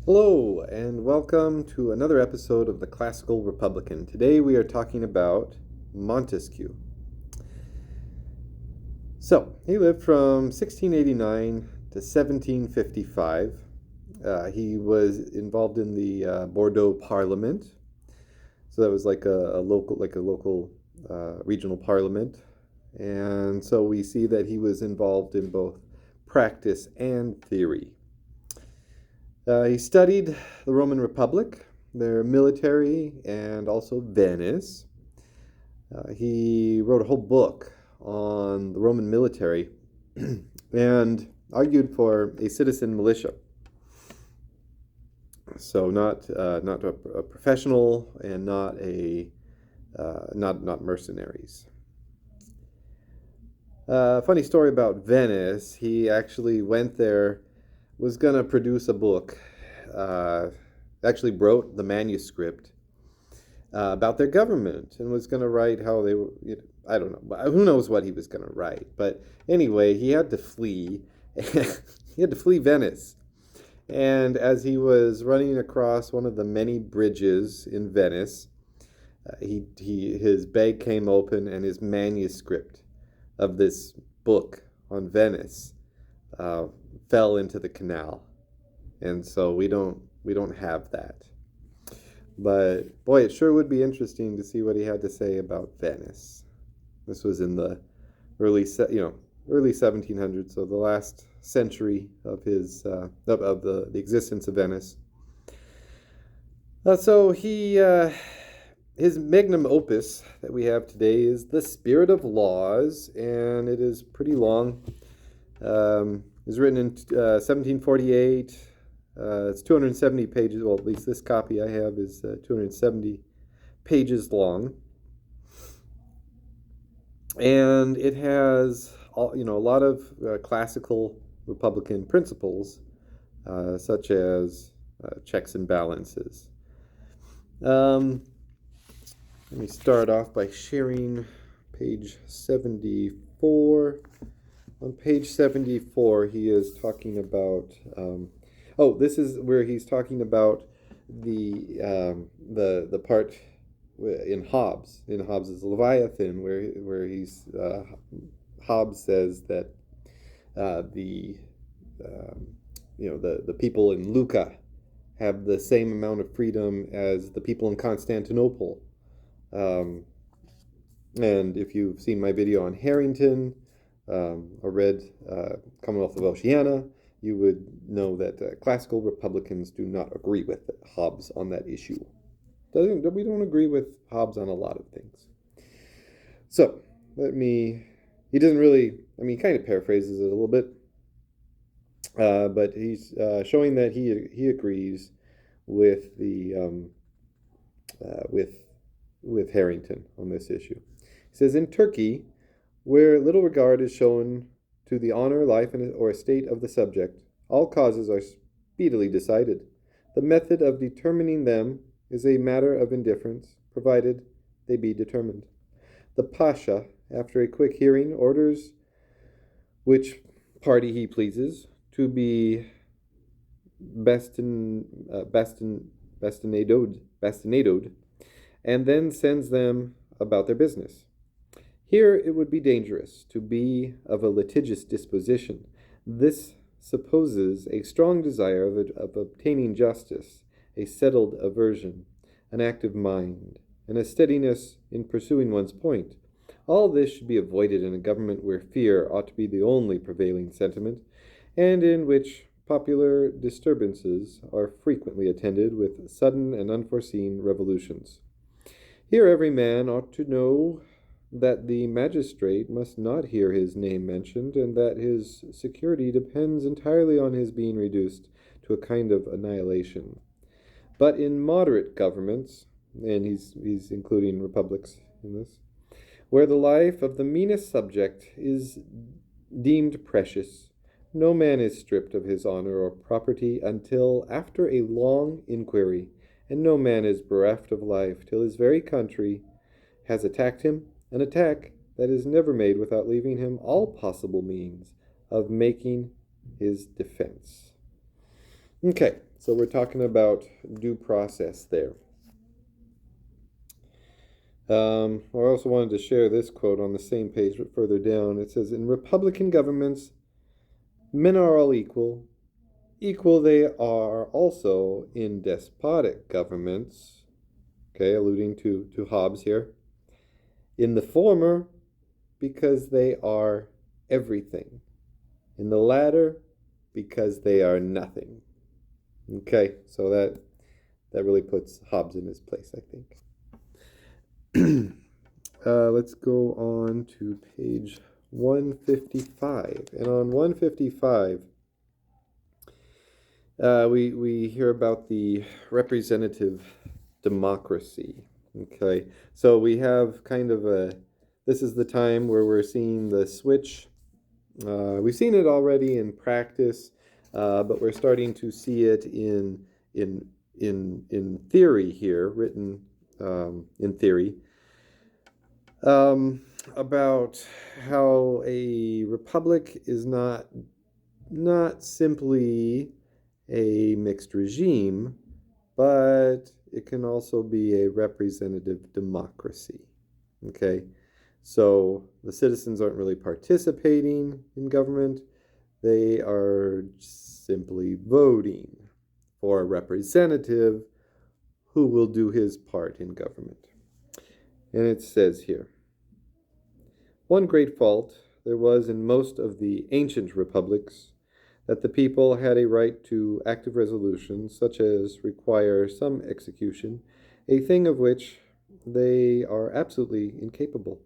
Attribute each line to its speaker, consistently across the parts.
Speaker 1: Hello, and welcome to another episode of the Classical Republican. Today we are talking about Montesquieu. So, he lived from 1689 to 1755. He was involved in the Bordeaux Parliament. So that was like a local regional parliament. And so we see that he was involved in both practice and theory. He studied the Roman Republic, their military, and also Venice. He wrote a whole book on the Roman military and argued for a citizen militia. So not a professional and not mercenaries. Funny story about Venice. He actually went there, was going to produce a book, actually wrote the manuscript about their government and was going to write how they were, I don't know, who knows what he was going to write. But anyway, he had to flee. He had to flee Venice. And as he was running across one of the many bridges in Venice, his bag came open and his manuscript of this book on Venice fell into the canal, and so we don't have that. But boy, it sure would be interesting to see what he had to say about Venice. This was in the early 1700s, so the last century of his of the existence of Venice. So his magnum opus that we have today is The Spirit of Laws, and it is pretty long. It was written in 1748. It's 270 pages. Well, at least this copy I have is 270 pages long. And it has a lot of classical Republican principles, such as checks and balances. Let me start off by sharing page 74. On page 74, he is talking about. This is where he's talking about the part in Hobbes. In Hobbes' Leviathan, where he's Hobbes says that the people in Lucca have the same amount of freedom as the people in Constantinople. And if you've seen my video on Harrington, or read Commonwealth of Oceania, you would know that classical Republicans do not agree with Hobbes on that issue. We don't agree with Hobbes on a lot of things. So, he doesn't really, he kind of paraphrases it a little bit, but he's showing that he agrees with with Harrington on this issue. He says, in Turkey, where little regard is shown to the honor, life, or estate of the subject, all causes are speedily decided. The method of determining them is a matter of indifference, provided they be determined. The Pasha, after a quick hearing, orders which party he pleases to be bastinadoed, and then sends them about their business. Here it would be dangerous to be of a litigious disposition. This supposes a strong desire of obtaining justice, a settled aversion, an active mind, and a steadiness in pursuing one's point. All this should be avoided in a government where fear ought to be the only prevailing sentiment, and in which popular disturbances are frequently attended with sudden and unforeseen revolutions. Here every man ought to know that the magistrate must not hear his name mentioned, and that his security depends entirely on his being reduced to a kind of annihilation. But in moderate governments, and he's including republics in this, where the life of the meanest subject is deemed precious, no man is stripped of his honor or property until after a long inquiry, and no man is bereft of life till his very country has attacked him, an attack that is never made without leaving him all possible means of making his defense. Okay, so we're talking about due process there. I also wanted to share this quote on the same page, but further down. It says, in Republican governments, men are all equal. Equal they are also in despotic governments. Okay, alluding to Hobbes here. In the former, because they are everything. In the latter, because they are nothing. Okay, so that really puts Hobbes in his place, I think. Let's go on to page 155. And on 155, we hear about the representative democracy. Okay, so we have kind of this is the time where we're seeing the switch. We've seen it already in practice, but we're starting to see it in theory here, written in theory, about how a republic is not simply a mixed regime, but it can also be a representative democracy. Okay, so the citizens aren't really participating in government. They are simply voting for a representative who will do his part in government. And it says here, one great fault there was in most of the ancient republics, that the people had a right to active resolutions, such as require some execution, a thing of which they are absolutely incapable.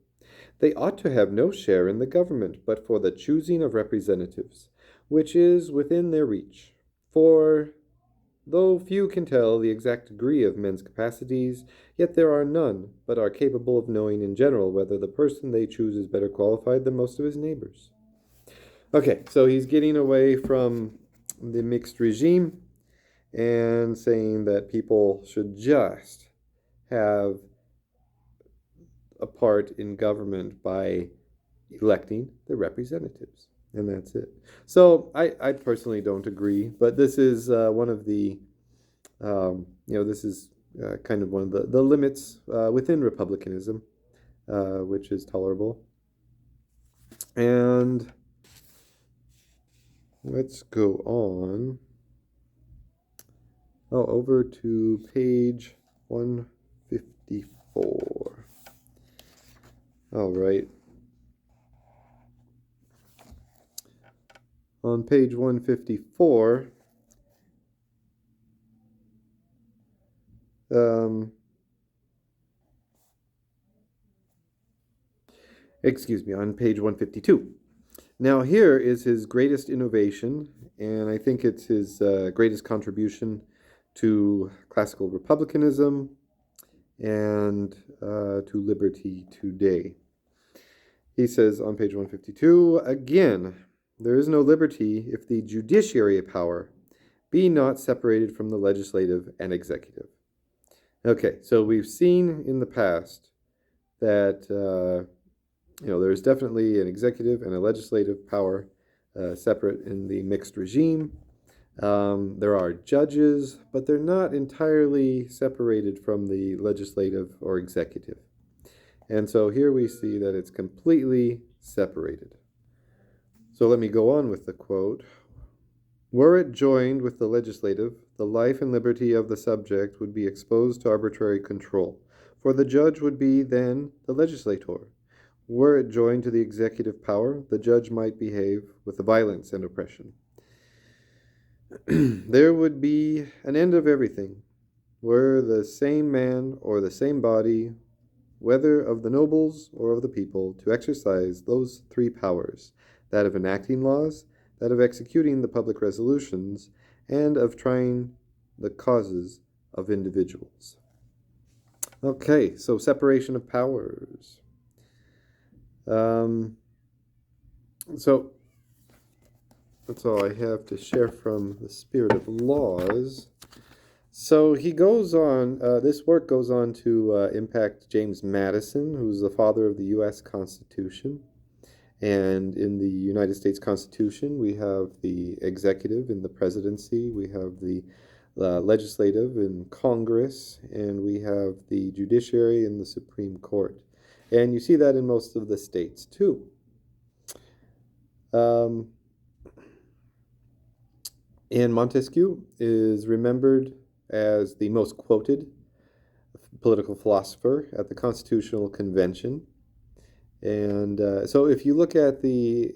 Speaker 1: They ought to have no share in the government, but for the choosing of representatives, which is within their reach. For though few can tell the exact degree of men's capacities, yet there are none but are capable of knowing in general whether the person they choose is better qualified than most of his neighbors. Okay, so he's getting away from the mixed regime and saying that people should just have a part in government by electing the representatives, and that's it. So I personally don't agree, but this is one of the, this is kind of one of the limits within republicanism, which is tolerable. And let's go on. Over to page 154. All right. On page 154, on page 152. Now here is his greatest innovation, and I think it's his greatest contribution to classical republicanism and to liberty today. He says on page 152, again, there is no liberty if the judiciary power be not separated from the legislative and executive. Okay, so we've seen in the past that there's definitely an executive and a legislative power separate in the mixed regime. There are judges, but they're not entirely separated from the legislative or executive. And so here we see that it's completely separated. So let me go on with the quote. Were it joined with the legislative, the life and liberty of the subject would be exposed to arbitrary control, for the judge would be then the legislator. Were it joined to the executive power, the judge might behave with violence and oppression. There would be an end of everything, were the same man or the same body, whether of the nobles or of the people, to exercise those three powers, that of enacting laws, that of executing the public resolutions, and of trying the causes of individuals. Okay, so separation of powers. So that's all I have to share from the Spirit of Laws. So he goes on, this work goes on to impact James Madison, who's the father of the U.S. Constitution. And in the United States Constitution, we have the executive in the presidency. We have the legislative in Congress, and we have the judiciary in the Supreme Court. And you see that in most of the states too. And Montesquieu is remembered as the most quoted political philosopher at the Constitutional Convention. And so if you look at you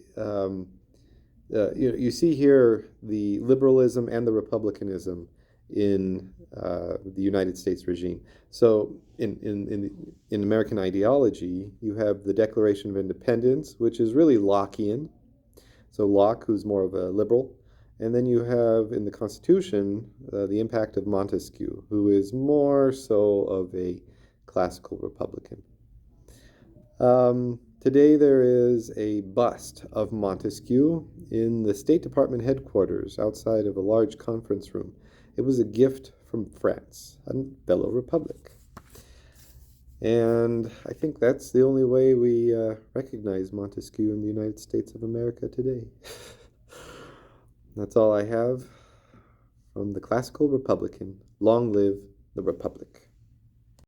Speaker 1: see here the liberalism and the republicanism in the United States regime. So in American ideology, you have the Declaration of Independence, which is really Lockean. So Locke, who's more of a liberal. And then you have in the Constitution the impact of Montesquieu, who is more so of a classical Republican. Today there is a bust of Montesquieu in the State Department headquarters outside of a large conference room. It was a gift from France, a fellow republic. And I think that's the only way we recognize Montesquieu in the United States of America today. That's all I have from the Classical Republican. Long live the Republic.